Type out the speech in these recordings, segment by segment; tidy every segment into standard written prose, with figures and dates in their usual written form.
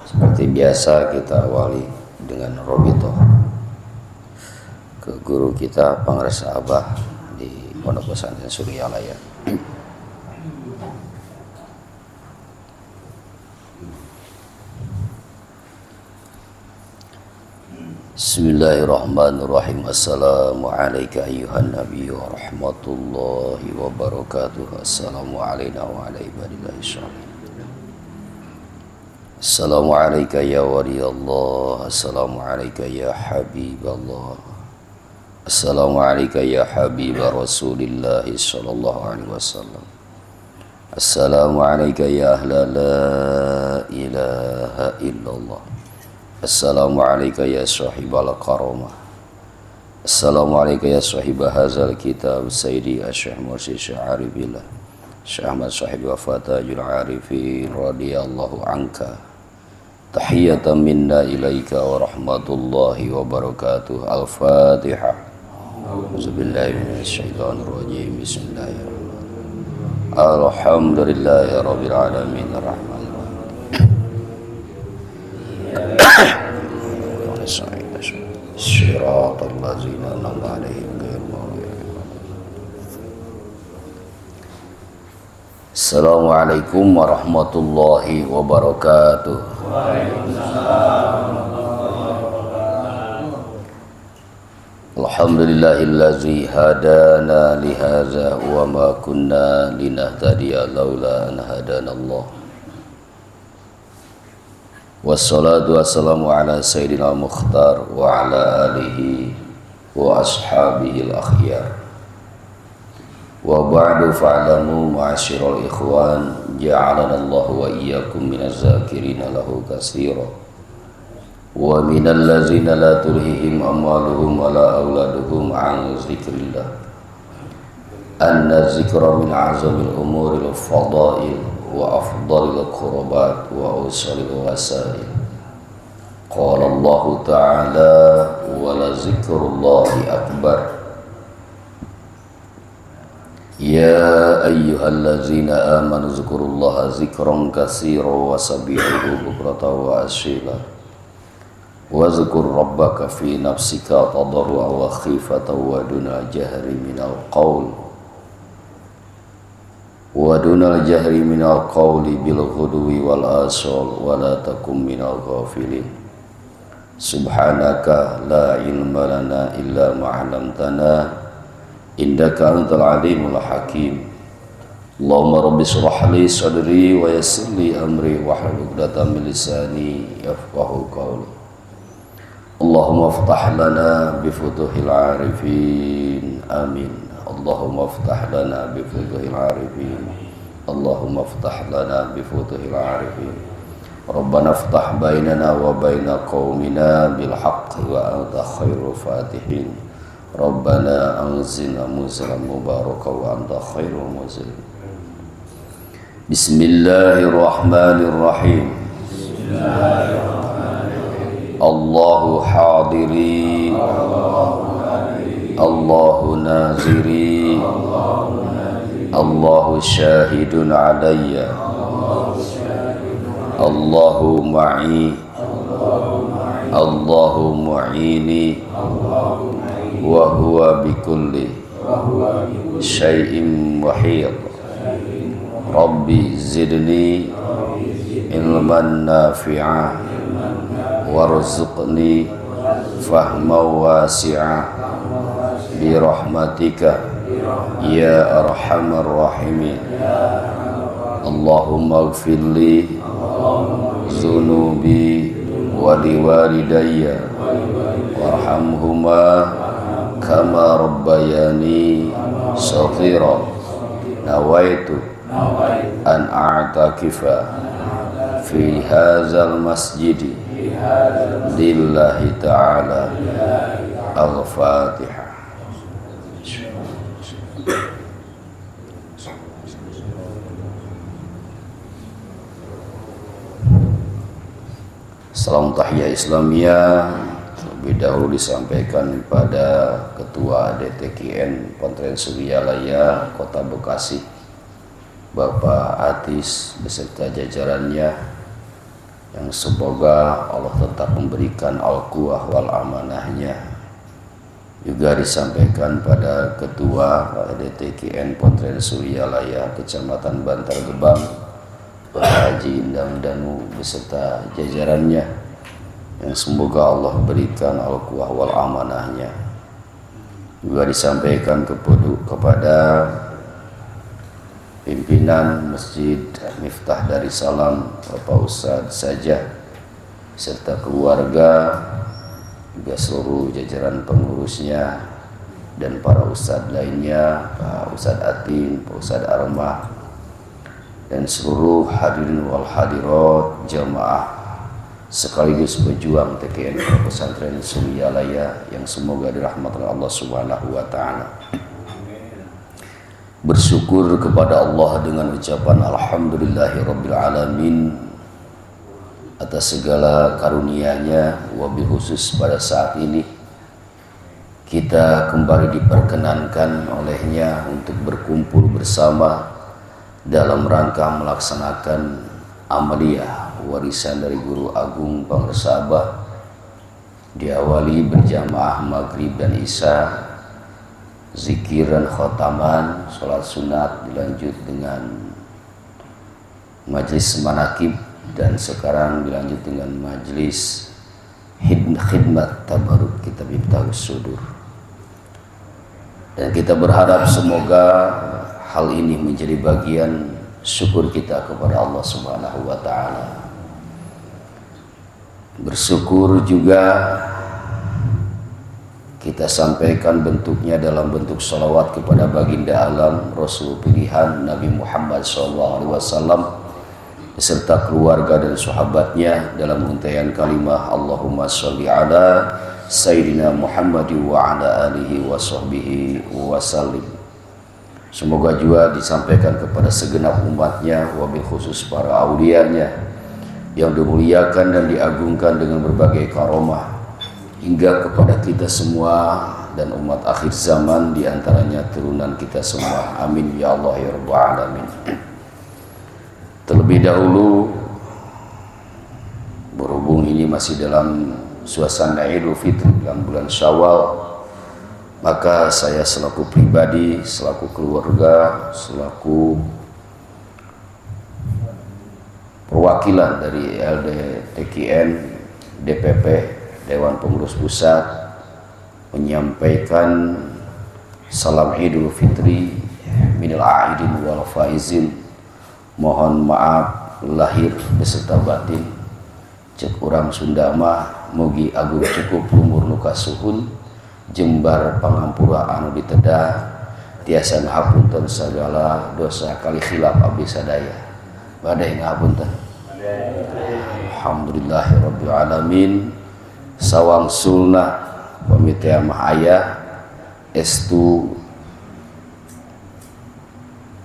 Seperti biasa kita awali dengan robito ke guru kita Pangresa Abah di Pondok Pesantren Suryalaya. Bismillahirrahmanirrahim. Assalamualaikum ayyuhan nabiy wa rahmatullahi wa barakatuh. Assalamualaikum wa ala ibadillahi sholihin. Assalamualaikum ya waliyallah. Assalamualaikum ya habiballah. Assalamualaikum ya habib Rasulillah sallallahu alaihi wasallam. Assalamualaikum ya ahla la ilaha illallah. Assalamualaikum ya sahibal karamah. Assalamualaikum ya sahibah hazal kitab Sayyidi Syekh Mursyid Syekh Aribillah Syekh Ahmad sahib wafatajul arifin radiyallahu anka. Tahiyatan minna ilaika wa rahmatullahi wa barakatuh. Al-Fatihah. Auzubillahi minasyaitonirrajim. Bismillahirrahmanirrahim. Alhamdulillahi rabbil alamin arrahmanir rahim. Shiratal ladzina an'amta 'alaihim ghairil maghdubi 'alaihim. Assalamualaikum warahmatullahi wabarakatuh. Alhamdulillahillazi hadana lihadza wa ma kunna linahtadiya laula an hadanallah. Wassalatu wassalamu ala sayyidina mukhtar wa ala alihi wa ashabihi al-akhyar. Wa ba'du fa'lamu ma'asyiral ikhwan ja'alana Allah wa iyyakum minaz zakirina lahu katsira wa minal ladzina la tulhihim amwaluhum wa la auladuhum an zikrillah. Anna zikra min azamil umuril fadail wa afdalil qurbat wa awsalil wasail. Qala Allah ta'ala wa la zikrullahi akbar. Ya ayyuhallazina amanu zkurullaha zikran katsiran wa sabbihuhu bukratan wa asila. Wa zkur rabbaka fi nafsika tadarruan wa khifatan wa duna jahri minal qaul. Wa dunal jahri minal qawli bil ghudwi wal asal wa la takum minal ghafilin. Subhanaka la ilma lana illa ma 'allamtana innaka antal alimul hakim. Allahumma rabbi shrah li sadri wa yassir li amri wahlul 'uqdatam min lisani yafqahu qawli. Allahumma iftah lana bi futuhil arifin. Amin. Allahumma iftah lana bi futuhil arifin. Allahumma iftah lana bi futuhil arifin. Rabbana iftah bainana wa baina qaumina bil haqqi wa anta khairul fatihin. Rabbana anzilna munzalan mubarakan wa anta khairul munzilin. Bismillahirrahmanirrahim. Allahu hadiri, Allahu naziri, Allahu syahidun alayya, Allahu ma'i, Allahu mu'ini, wa huwa bikulli syai'in muhit. Rabbi zidni ilman nafi'ah warzuqni fahman wasi'ah bi rahmatika ya arhamar rahimin. Allahumma ighfirli zunubi wa liwalidayya warhamhuma kama rabbayani shaghira. Nawaitu an a'takifa fi hadzal masjidi lillahi ta'ala. Al-Fatihah. Salam tahiyah Islamiyah terlebih dahulu disampaikan pada Ketua DTKN Pesantren Suryalaya Kota Bekasi, Bapak Atis beserta jajarannya, yang semoga Allah tetap memberikan al-quwah wal amanahnya. Juga disampaikan pada Ketua DTKN Pontren Suryalaya Kecamatan Bantar Gebang, Pak Haji Indang Danu beserta jajarannya, yang semoga Allah berikan al-quwah wal amanahnya. Juga disampaikan kepada pimpinan Masjid Miftah Darussalam Bapak Ustadz Sajah serta keluarga, juga seluruh jajaran pengurusnya dan para ustadz lainnya, Pak Ustadz Atin, Pak Ustadz Armah, dan seluruh hadirin wal hadirat jamaah sekaligus pejuang TKN Pesantren Suryalaya yang semoga dirahmati Allah Subhanahu wa taala. Bersyukur kepada Allah dengan ucapan alhamdulillahirabbil alamin atas segala karunia-Nya, wabil khusus pada saat ini kita kembali diperkenankan olehnya untuk berkumpul bersama dalam rangka melaksanakan amaliyah warisan dari Guru Agung Pangresa Abah, diawali berjamaah maghrib dan isya, zikir dan khotaman, sholat sunat, dilanjut dengan majlis manakib, dan sekarang dilanjut dengan majlis khidmat tabaruk kitab Miftahus Sudur. Dan kita berharap semoga hal ini menjadi bagian syukur kita kepada Allah Subhanahu wa taala. Bersyukur juga kita sampaikan bentuknya dalam bentuk salawat kepada baginda alam Rasul pilihan Nabi Muhammad SAW beserta keluarga dan sahabatnya dalam untaian kalimah Allahumma sholli ala Sayyidina Muhammad wa ala alihi wa sahbihi wa sallim. Semoga juga disampaikan kepada segenap umatnya, wabil khusus para aulianya yang dimuliakan dan diagungkan dengan berbagai karomah, hingga kepada kita semua dan umat akhir zaman, diantaranya turunan kita semua. Amin ya Allah ya Rabbal Alamin. Terlebih dahulu, berhubung ini masih dalam suasana Idul Fitri dalam bulan Syawal, maka saya selaku pribadi, selaku keluarga, selaku perwakilan dari LDTKN DPP Dewan Pengurus Pusat menyampaikan salam Idul Fitri minal aidin wal faizin. Mohon maaf lahir beserta batin. Cek urang Sunda mah mugi agung cukup lumur nuka suhun, jembar pangampura anu ditedah, tiasa ngahapunten segala dosa kali khilaf abdi sadaya. Badai ngahapunten. Alhamdulillahirabbil alamin. Sawang sulna pamitea mah aya estu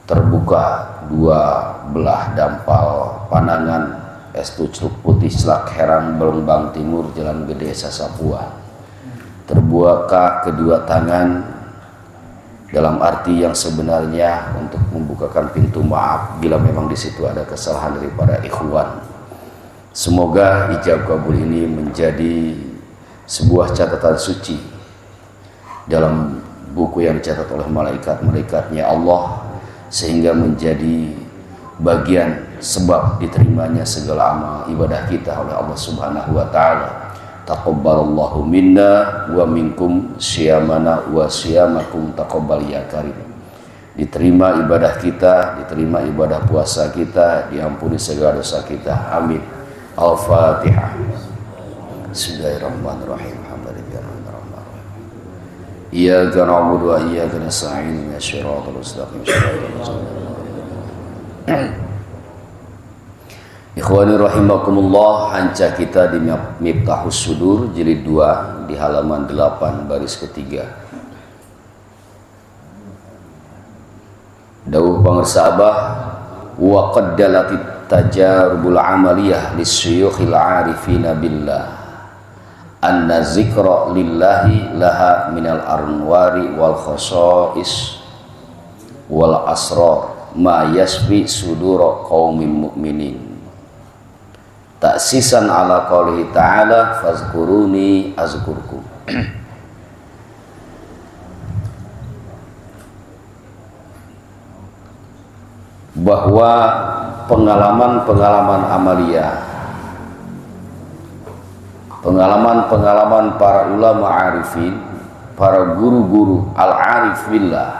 terbuka dua belah dampal panangan, estu Celuk Putih Celak Herang Belembang Timur Jalan Gede Sasapua. Terbuka kedua tangan dalam arti yang sebenarnya untuk membukakan pintu maaf bila memang di situ ada kesalahan daripada ikhwan. Semoga ijab kabul ini menjadi sebuah catatan suci dalam buku yang dicatat oleh malaikat-malaikatnya Allah, sehingga menjadi bagian sebab diterimanya segala amal ibadah kita oleh Allah Subhanahu wa taala. Taqabbalallahu minna wa minkum syiyamana wa syiyamakum taqabbal ya karim. Diterima ibadah kita, diterima ibadah puasa kita, diampuni segala dosa kita. Amin. Al-Fatihah. Bismillahirrahmanirrahim. Alhamdulillahirrahmanirrahim. Iyyaka na'budu wa iyyaka nasta'in. Ihdinas siratal mustaqim. Ikhwani rahimakumullah, hanca kita di Miftahus Sudur jilid 2 di halaman 8 baris ketiga. Dawuh Pangresa Abah, wa qaddalatit tajarubul amaliyah lisyuyukhil arifina billah anna zikra lillahi laha minal arnwari wal khosais wal asrar ma yasfi sudura qaumin mu'minin. ta'sisan ala qaulihi ta'ala fazkuruni azkurkum. Bahwa pengalaman-pengalaman amalia, pengalaman-pengalaman para ulama arifin, para guru-guru al-arif billah,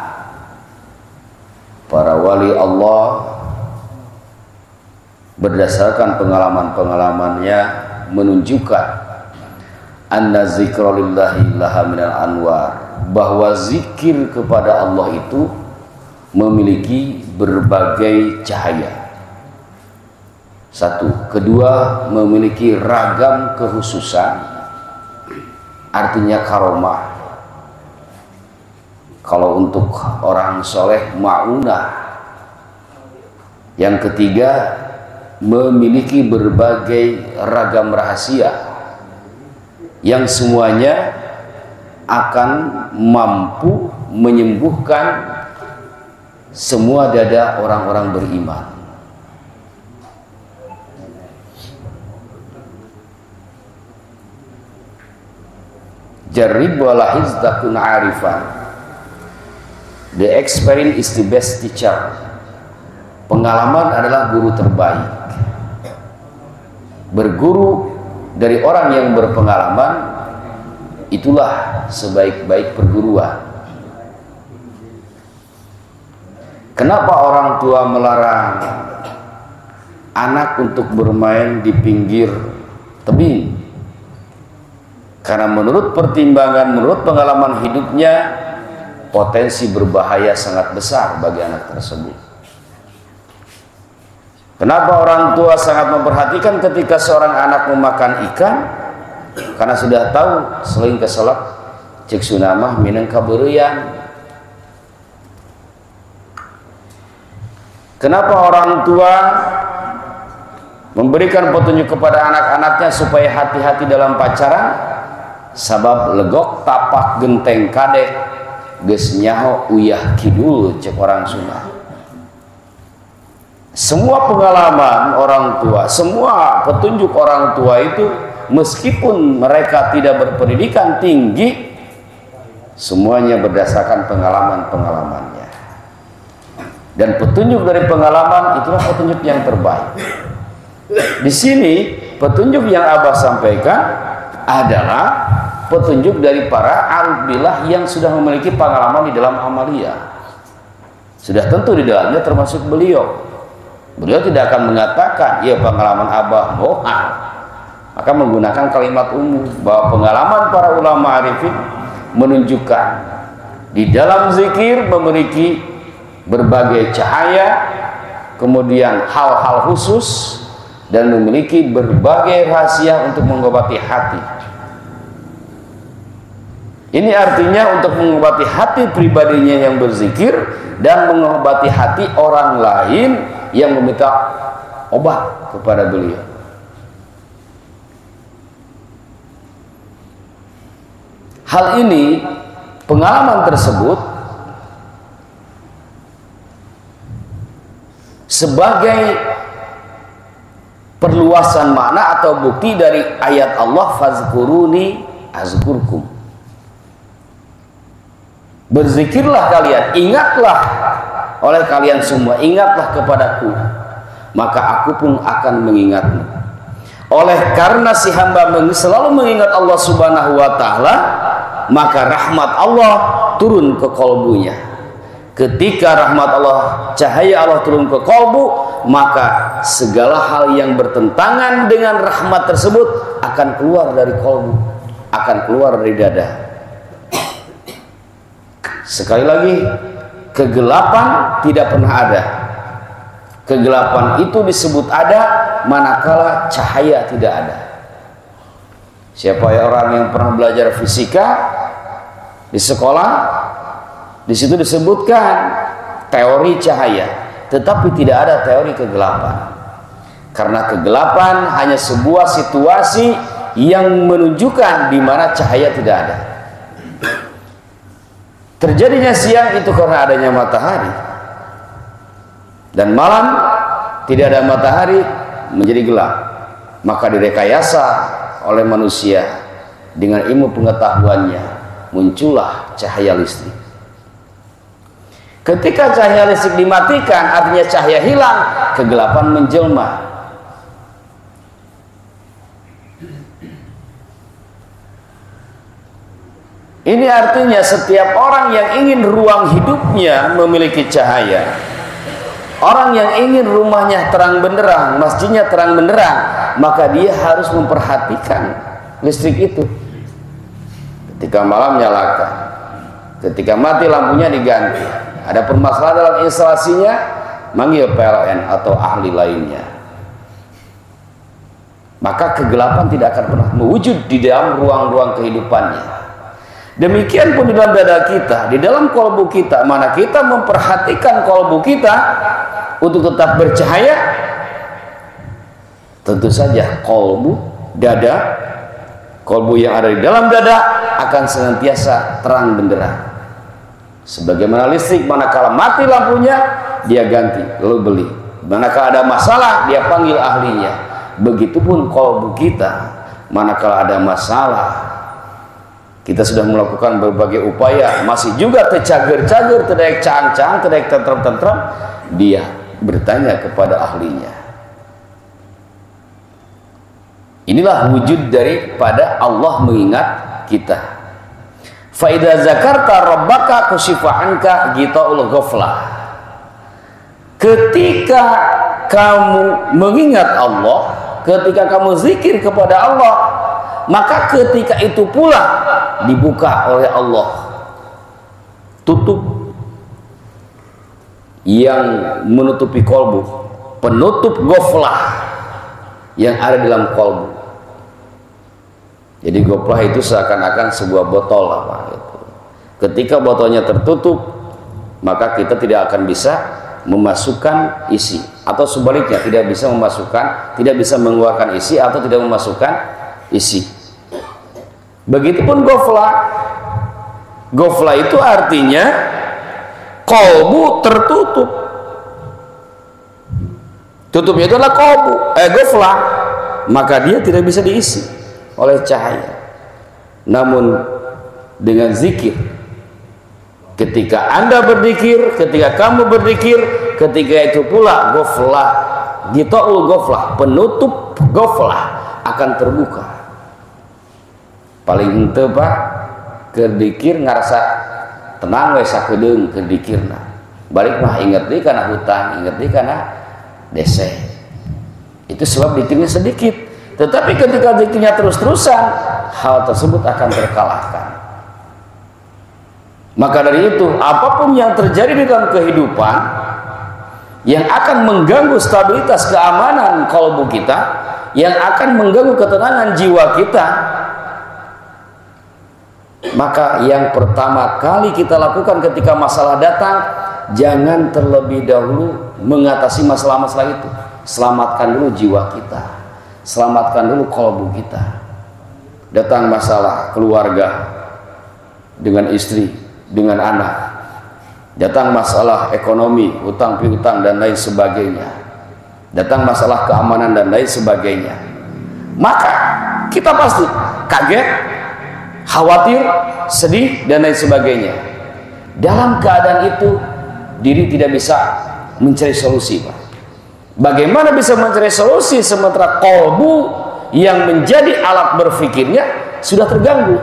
para wali Allah, berdasarkan pengalaman-pengalamannya menunjukkan anna zikra lillahi laha minal anwar, bahwa zikir kepada Allah itu memiliki berbagai cahaya. Satu, kedua, memiliki ragam kekhususan, artinya karomah. Kalau untuk orang soleh ma'unah. Yang ketiga, memiliki berbagai ragam rahasia yang semuanya akan mampu menyembuhkan semua dada orang-orang beriman. Jarrib wa lahiz takun arifan. The experience is the best teacher. Pengalaman adalah guru terbaik. Berguru dari orang yang berpengalaman itulah sebaik-baik perguruan. Kenapa orang tua melarang anak untuk bermain di pinggir tebing? Karena menurut pertimbangan, menurut pengalaman hidupnya, potensi berbahaya sangat besar bagi anak tersebut. Kenapa orang tua sangat memperhatikan ketika seorang anak memakan ikan? Karena sudah tahu selain keselak cek sunamah minang kabeureyan. Kenapa orang tua memberikan petunjuk kepada anak-anaknya supaya hati-hati dalam pacaran? Sabab legok tapak genteng kadek geus nyaho uyah kidul cek orang Sunda. Semua pengalaman orang tua, semua petunjuk orang tua itu meskipun mereka tidak berpendidikan tinggi, semuanya berdasarkan pengalaman-pengalamannya. Dan petunjuk dari pengalaman itulah petunjuk yang terbaik. Di sini petunjuk yang Abah sampaikan adalah petunjuk dari para arif billah yang sudah memiliki pengalaman di dalam amalia. Sudah tentu di dalamnya termasuk beliau. Beliau tidak akan mengatakan, ya pengalaman Abah mohal. Maka menggunakan kalimat umum bahwa pengalaman para ulama arifin menunjukkan di dalam zikir memiliki berbagai cahaya, kemudian hal-hal khusus, dan memiliki berbagai rahasia untuk mengobati hati. Ini artinya untuk mengobati hati pribadinya yang berzikir dan mengobati hati orang lain yang meminta obat kepada beliau. Hal ini, pengalaman tersebut sebagai perluasan makna atau bukti dari ayat Allah fazkuruni azkurkum. Berzikirlah kalian, ingatlah oleh kalian semua, ingatlah kepadaku, maka aku pun akan mengingatmu. Oleh karena si hamba selalu mengingat Allah Subhanahu wa Ta'ala, maka rahmat Allah turun ke kolbunya. Ketika rahmat Allah, cahaya Allah turun ke kolbu, maka segala hal yang bertentangan dengan rahmat tersebut akan keluar dari kolbu, akan keluar dari dada. Sekali lagi, kegelapan tidak pernah ada. Kegelapan itu disebut ada manakala cahaya tidak ada. Siapa orang yang pernah belajar fisika di sekolah, di situ disebutkan teori cahaya, tetapi tidak ada teori kegelapan. Karena kegelapan hanya sebuah situasi yang menunjukkan di mana cahaya tidak ada. Terjadinya siang itu karena adanya matahari, dan malam tidak ada matahari menjadi gelap. maka direkayasa oleh manusia dengan ilmu pengetahuannya, muncullah cahaya listrik. Ketika cahaya listrik dimatikan, artinya cahaya hilang, kegelapan menjelma. Ini artinya setiap orang yang ingin ruang hidupnya memiliki cahaya, orang yang ingin rumahnya terang benderang, masjidnya terang benderang, maka dia harus memperhatikan listrik itu. Ketika malam nyalakan, ketika mati lampunya diganti. Ada permasalahan dalam instalasinya, manggil PLN atau ahli lainnya. Maka kegelapan tidak akan pernah mewujud di dalam ruang-ruang kehidupannya. Demikian pun di dalam dada kita, di dalam kolbu kita, mana kita memperhatikan kolbu kita untuk tetap bercahaya, tentu saja kolbu, dada, kolbu yang ada di dalam dada akan senantiasa terang benderang. Sebagaimana listrik, manakala mati lampunya, dia ganti, lalu beli. Manakala ada masalah, dia panggil ahlinya. Begitupun kolbu kita, manakala ada masalah, kita sudah melakukan berbagai upaya, masih juga tercager-cager, terdaik cang-cang, terdaik tentrem-tentrem, dia bertanya kepada ahlinya. Inilah wujud daripada Allah mengingat kita. Fa idza zakarta rabbaka kushifa anka ghitaul ghaflah. Ketika kamu mengingat Allah, ketika kamu zikir kepada Allah, maka ketika itu pula dibuka oleh Allah tutup yang menutupi kolbu, penutup ghaflah yang ada dalam kolbu. Jadi ghaflah itu seakan-akan sebuah botol apa gitu. Ketika botolnya tertutup, maka kita tidak akan bisa memasukkan isi, atau sebaliknya tidak bisa memasukkan, tidak bisa mengeluarkan isi atau tidak memasukkan isi. Begitupun ghaflah. Ghaflah itu artinya kolbu tertutup. Tutupnya itu adalah kolbu, ghaflah, maka dia tidak bisa diisi oleh cahaya. Namun dengan zikir, ketika Anda berzikir, ketika kamu berzikir, ketika itu pula ghaflah, ghitaul ghaflah, penutup ghaflah akan terbuka. Paling henteu Pak, keur dikir ngarasa tenang we sakedeung keur dikirna. Balik mah inget deui kana hutang, inget deui kana dese. Itu sebab dikirnya sedikit. Tetapi ketika zikirnya terus-terusan, hal tersebut akan terkalahkan. Maka dari itu, apapun yang terjadi di dalam kehidupan yang akan mengganggu stabilitas keamanan kalbu kita, yang akan mengganggu ketenangan jiwa kita, maka yang pertama kali kita lakukan ketika masalah datang, jangan terlebih dahulu mengatasi masalah-masalah itu. Selamatkan dulu jiwa kita, selamatkan dulu kalbu kita. Datang masalah keluarga dengan istri, dengan anak, datang masalah ekonomi, hutang piutang dan lain sebagainya, datang masalah keamanan dan lain sebagainya, maka kita pasti kaget, khawatir, sedih dan lain sebagainya. Dalam keadaan itu diri tidak bisa mencari solusi, Pak. Bagaimana bisa mencari solusi sementara kolbu yang menjadi alat berfikirnya sudah terganggu?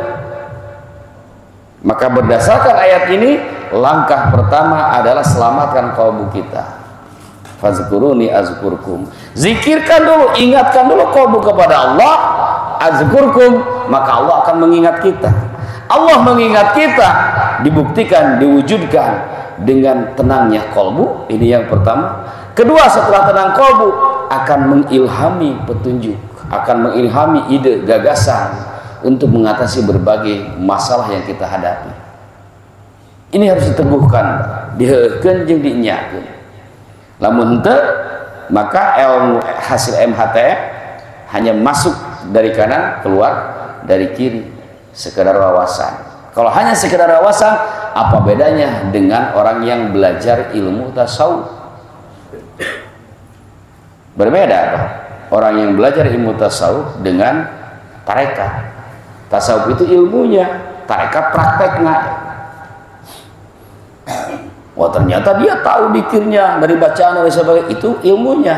Maka berdasarkan ayat ini, langkah pertama adalah selamatkan kolbu kita. Fazkuruni azkurkum. Zikirkan dulu, ingatkan dulu kolbu kepada Allah. Azkurkum, maka Allah akan mengingat kita. Allah mengingat kita dibuktikan, diwujudkan dengan tenangnya kolbu. Ini yang pertama. Kedua, setelah tenang kolbu, akan mengilhami petunjuk, akan mengilhami ide, gagasan untuk mengatasi berbagai masalah yang kita hadapi. Ini harus diteguhkan, diheukeun jeung dinyakeun. Lamun henteu, maka ilmu hasil MHTF hanya masuk dari kanan, keluar dari kiri, sekedar wawasan. Kalau hanya sekedar wawasan, apa bedanya dengan orang yang belajar ilmu tasawuf? Berbeda, Pak. orang yang belajar ilmu tasawuf dengan tarekat. Tasawuf itu ilmunya, tarekat prakteknya. Wah, ternyata dia tahu dikirnya dari bacaan dan sebagainya, itu ilmunya.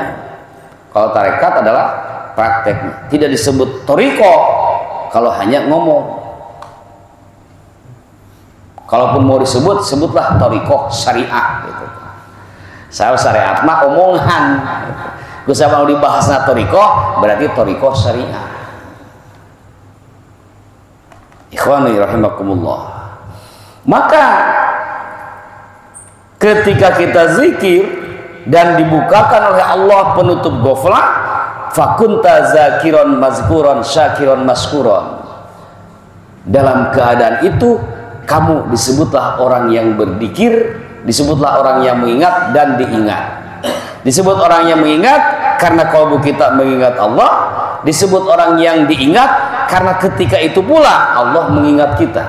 Kalau tarekat adalah prakteknya. Tidak disebut toriko kalau hanya ngomong. Kalaupun mau disebut, sebutlah toriko syariah gitu. Saya syariat mah omongan. Gus mau dibahasna toriko, berarti toriko syariah. Ikhwani rahimakumullah. Maka ketika kita zikir dan dibukakan oleh Allah penutup ghaflah, fakunta zakiron mazkuron syakiron maskuron. Dalam keadaan itu kamu disebutlah orang yang berzikir, disebutlah orang yang mengingat dan diingat. Disebut orang yang mengingat karena kalbu kita mengingat Allah, disebut orang yang diingat karena ketika itu pula Allah mengingat kita.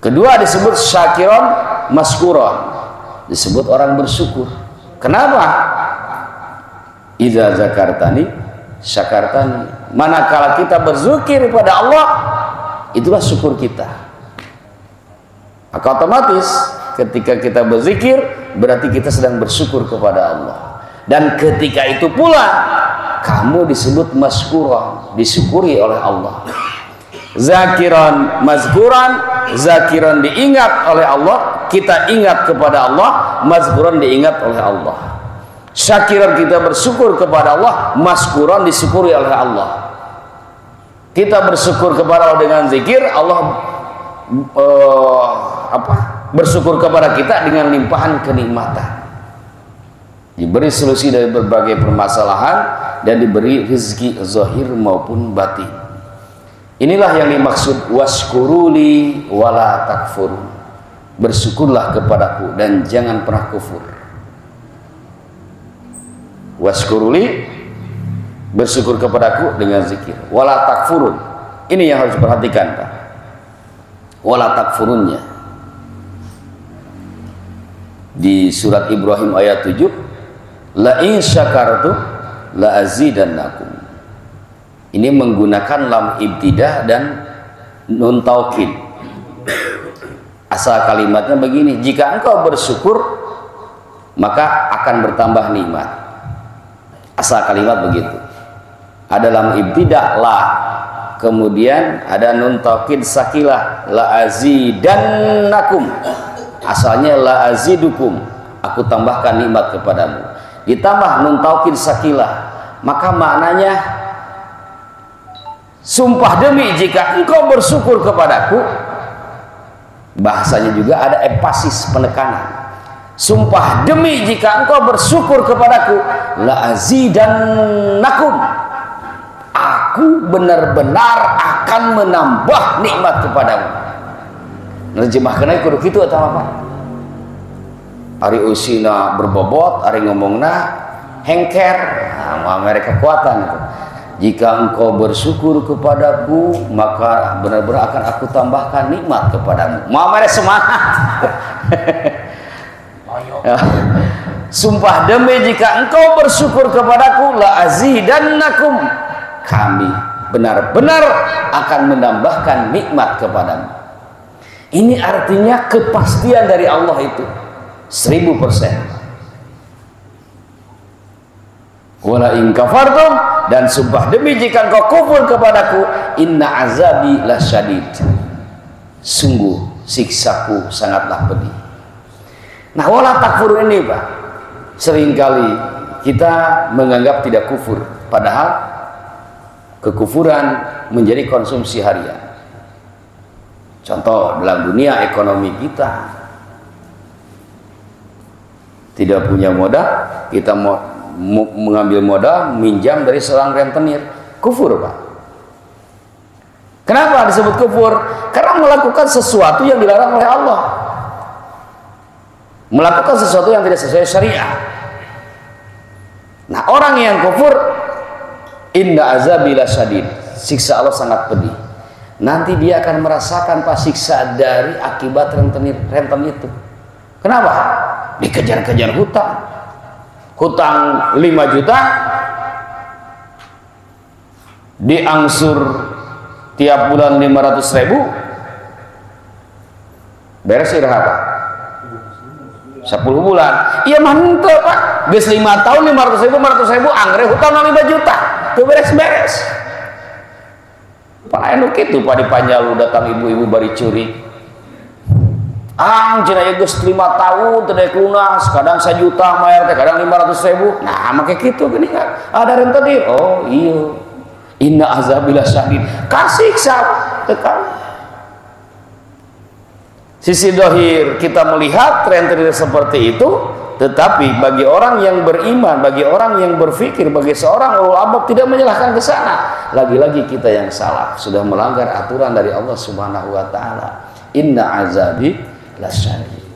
Kedua disebut syakiron maskuron, disebut orang bersyukur. Kenapa? Idza zakartani syakartani. Manakala kita berzikir kepada Allah, itulah syukur kita. Maka otomatis ketika kita berzikir berarti kita sedang bersyukur kepada Allah. Dan ketika itu pula kamu disebut maskuron, disyukuri oleh Allah. Zakiran mazkuran, zakiran diingat oleh Allah, kita ingat kepada Allah, mazkuran diingat oleh Allah. Syakiran kita bersyukur kepada Allah, maskuran disyukuri oleh Allah. Kita bersyukur kepada Allah dengan zikir, Allah bersyukur kepada kita dengan limpahan kenikmatan. Diberi solusi dari berbagai permasalahan dan diberi rezeki zahir maupun batin. Inilah yang dimaksud waskuruli wala takfur. Bersyukurlah kepadaku dan jangan pernah kufur. Waskuruli, bersyukur kepadaku dengan zikir. Wala takfurun. Ini yang harus diperhatikan, Pak. Wala takfurunnya. Di surat Ibrahim ayat 7, la in syakartu la azidannakum. Ini menggunakan lam ibtidah dan nun taukid. Asal kalimatnya begini, jika engkau bersyukur maka akan bertambah nikmat. Asal kalimat begitu. Ada lam ibtidah la, kemudian ada nun taukid sakilah, la azidannakum. Asalnya la azidukum, aku tambahkan nikmat kepadamu. Ditambah nun taukid sakilah, maka maknanya sumpah demi jika engkau bersyukur kepadaku. Bahasanya juga ada empasis, penekanan. Sumpah demi jika engkau bersyukur kepadaku, la azidannakum, aku benar-benar akan menambah nikmat kepadamu. Nerjemahkeun kudu kitu atau apa? Ari usina berbobot, ari ngomongna hengker, nah, mereka kekuatan itu. Jika engkau bersyukur kepadaku, maka benar-benar akan aku tambahkan nikmat kepadamu. Mau mereka semangat. Sumpah demi jika engkau bersyukur kepadaku, la azidannakum, kami benar-benar akan menambahkan nikmat kepadamu. Ini artinya kepastian dari Allah itu 1000%. Wala in kafartum, dan sumpah demi jika engkau kufur kepadaku, inna azabi lasyadid, sungguh siksaku sangatlah pedih. Nah, wala takfur ini, Pak, seringkali kita menganggap tidak kufur, padahal kekufuran menjadi konsumsi harian. Contoh dalam dunia ekonomi kita, tidak punya modal, kita mau mengambil modal, minjam dari seorang rentenir, kufur, Pak. Kenapa disebut kufur? Karena melakukan sesuatu yang dilarang oleh Allah, melakukan sesuatu yang tidak sesuai syariah. Nah, orang yang kufur, inna azabi lasyadid, siksa Allah sangat pedih. Nanti dia akan merasakan pas siksa dari akibat renten itu. Kenapa? Dikejar-kejar hutang, hutang 5 juta diangsur tiap bulan 500.000 beres berapa? 10 bulan. Iya mantep Pak, geus 5 tahun 500.000 angre hutang 5 juta teu beres-beres. Pak anu kitu Pak dipanjalu datang ibu-ibu bari curi. Cina ya geus 5 tahun teu daek lunas, kadang 1 juta mayar teh, kadang 500.000. Nah, make kitu geuning ada rentenir. Oh iya. Inna azabil syadid. Kasiksa tekan. Sisi dohir kita melihat rentenir seperti itu, tetapi bagi orang yang beriman, bagi orang yang berfikir, bagi seorang ulul albab tidak menyalahkan ke sana. Lagi-lagi kita yang salah, sudah melanggar aturan dari Allah Subhanahu wa taala. Inna azabi lasyadid.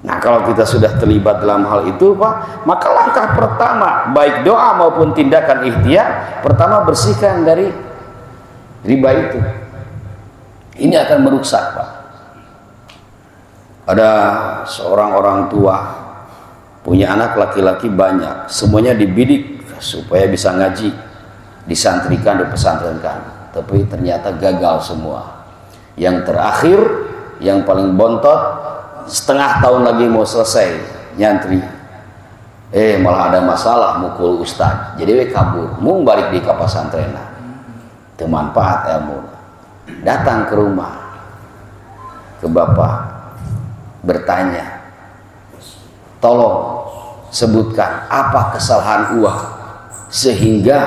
Nah, kalau kita sudah terlibat dalam hal itu, Pak, maka langkah pertama, baik doa maupun tindakan ikhtiar, pertama bersihkan dari riba itu. Ini akan merusak, Pak. Ada seorang orang tua punya anak laki-laki banyak, semuanya dibidik supaya bisa ngaji, disantrikan, dipesantrenkan, tapi ternyata gagal semua. Yang terakhir, yang paling bontot, setengah tahun lagi mau selesai nyantri, malah ada masalah mukul ustad, jadi we kabur, mung balik di ka pasantrena, teu manfaat ilmu. Datang ke rumah ke bapak bertanya, tolong sebutkan apa kesalahan uah sehingga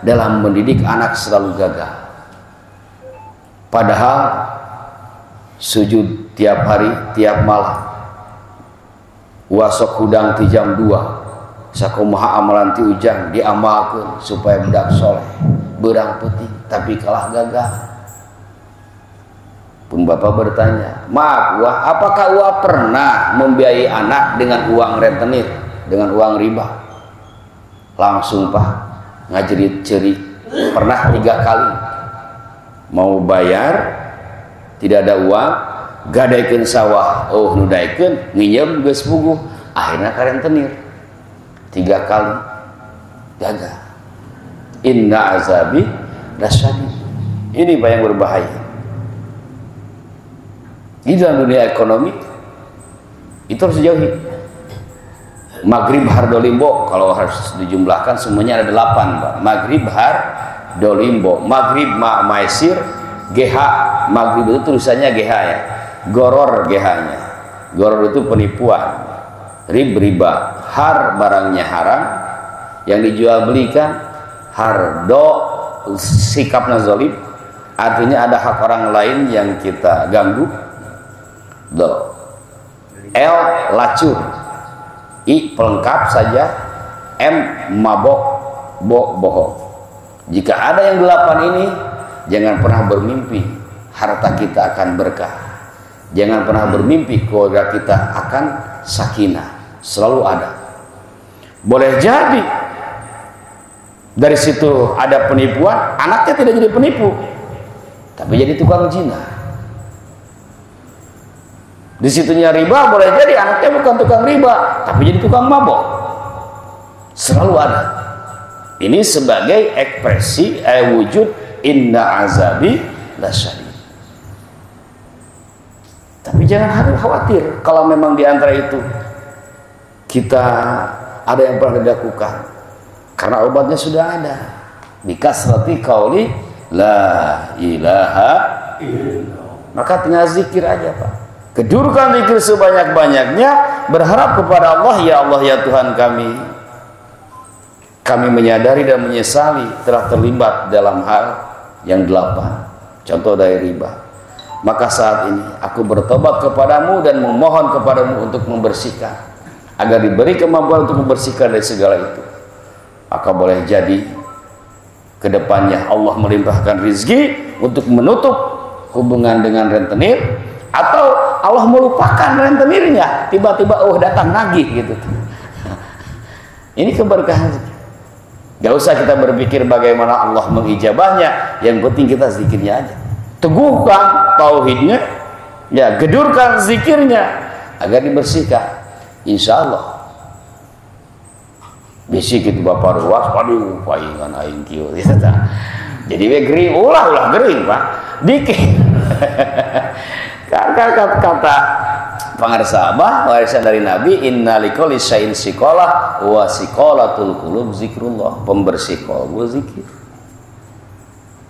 dalam mendidik anak selalu gagal. Padahal sujud tiap hari, tiap malam, wasok hudang ti jam 2, sakumaha amalan ti ujang diamalkeun supaya budak soleh, berang putih, tapi kalah gagal. Pun bapak bertanya, maaf wah, apakah wah pernah membiayai anak dengan uang rentenir, dengan uang riba? Langsung Pak ngajerit cerik, pernah 3 kali mau bayar, tidak ada uang, gadekeun sawah, oh nu daekeun nginjem geus puguh, akhirnya ka rentenir 3 kali gagal. Inna azabi lasyadid. Ini Pak yang berbahaya. Di dalam dunia ekonomi itu harus dijauhi. Maghrib har dolimbo, kalau harus dijumlahkan semuanya ada 8 Pak. Maghrib har dolimbo, maghrib ma maisir, GH, maghrib itu tulisannya GH ya, goror GH-nya. Goror itu penipuan, riba, har barangnya haram yang dijual belikan, hardo sikapna zalim, artinya ada hak orang lain yang kita ganggu. Do, L lacur, I pelengkap saja, M mabok, bo bohong. Jika ada yang 8 ini, jangan pernah bermimpi harta kita akan berkah. Jangan pernah bermimpi keluarga kita akan sakinah. Selalu ada. Boleh jadi dari situ ada penipuan, anaknya tidak jadi penipu, tapi jadi tukang zina. Di situnya riba, boleh jadi anaknya bukan tukang riba, tapi jadi tukang mabok. Selalu ada. Ini sebagai ekspresi wujud inna azabi lasyadid. Tapi jangan harus khawatir kalau memang di antara itu kita ada yang pernah dilakukan, karena obatnya sudah ada. Bikasrati qauli la ilaha illallah. Maka tinggal zikir aja Pak. Kedurkan zikir sebanyak-banyaknya, berharap kepada Allah, ya Allah ya Tuhan kami menyadari dan menyesali telah terlibat dalam hal yang 8, contoh dari riba. Maka saat ini aku bertobat kepadamu dan memohon kepadamu untuk membersihkan, agar diberi kemampuan untuk membersihkan dari segala itu. Maka boleh jadi kedepannya Allah melimpahkan rizki untuk menutup hubungan dengan rentenir, atau Allah melupakan rentenirnya, tiba-tiba datang nagih gitu. Ini keberkahan. Gak usah kita berpikir bagaimana Allah mengijabahnya, yang penting kita zikirnya aja. Teguhkan tauhidnya, ya gedurkan zikirnya agar dibersihkan. Insya Allah bisi gitu bapak ruas, waduh paingan aing kieu gitu tah. Jadi we gering ulah gering Pak dikit. kata pangarsa Abah warisan dari Nabi, inna likulli syai'in siqalah wa siqalatul qulub zikrullah, pembersih qalbu zikir.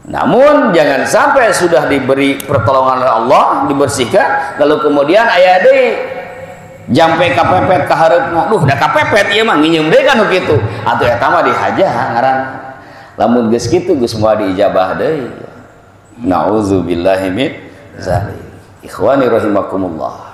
Namun jangan sampai sudah diberi pertolongan oleh Allah, dibersihkan lalu kemudian aya deui jampe kapepet ka hareupna. Duh da kapepet ieu mah nginyeum deui kan kitu. Atuh eta mah dihajah ngaranna. Lamun geus kitu geus moal diijabah deui. Nauzubillahi min zalik. Ikhwani rahimakumullah.